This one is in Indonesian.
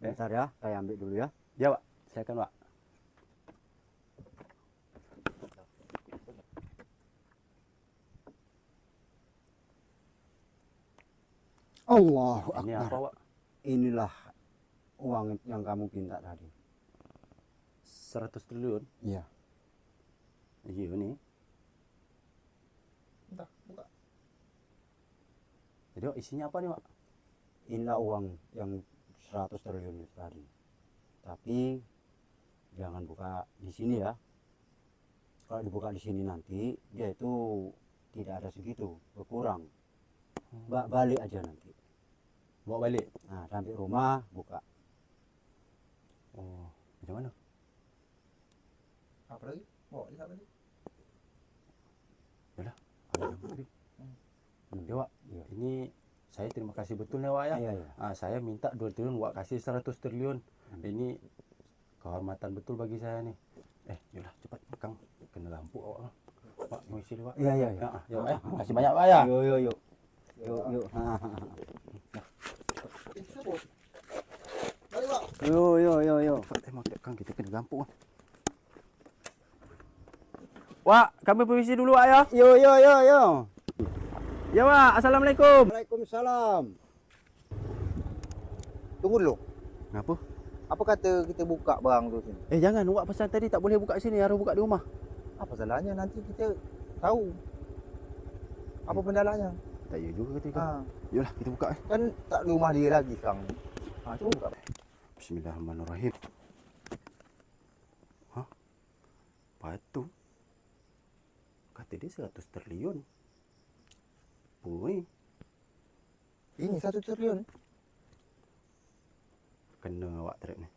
Bentar ya, saya ambil dulu ya. Ya, Pak. Silakan, Pak. Allahu Ini Akbar. apa, Pak? Inilah uang yang kamu minta tadi. 100 triliun. Iya. Iya nih. Entah, buka. Jadi, Pak, isinya apa nih, Pak? Inilah uang yang 100 triliun itu tadi. Tapi jangan buka di sini ya. Kalau dibuka di sini nanti dia itu tidak ada segitu, berkurang. Balik aja nanti. Bawa balik. Nah, sampai rumah buka. Oh, macam mana? Apa lagi? Bawa aja apa lagi? Yalah, ada tadi. Ya, Pak. Iya. Ini saya terima kasih betul nih, Pak ya. Iya, iya. Saya minta 2 triliun, Pak kasih 100 triliun. Ini kehormatan betul bagi saya nih. Yalah cepat Kang, kena lampu awak. Pak, mau isi dulu, Pak. Iya, iya, iya. Ya, Pak, makasih banyak, Pak ya. Yuk. Yuk. Itu sebut. Mari, Pak. Yuk. Pak, Kang kita kena lampu. Wah, kami permisi dulu, Pak ya. Yuk. Ya, Pak. Assalamualaikum. Waalaikumsalam. Tunggu dulu. Ngapa? Apa kata kita buka barang tu sini? Jangan, Wak pesan tadi tak boleh buka sini, harus buka di rumah. Apa salahnya nanti kita tahu apa pendalanya? Tak ya juga ketika. Ha, Yalah, kita buka. kan tak di rumah dia lagi Kang. Cuba buka. Bismillahirrahmanirrahim. Hah? Batu. Kata dia 100 triliun. Pui, Ini 1 triliun. kena awak trip ni.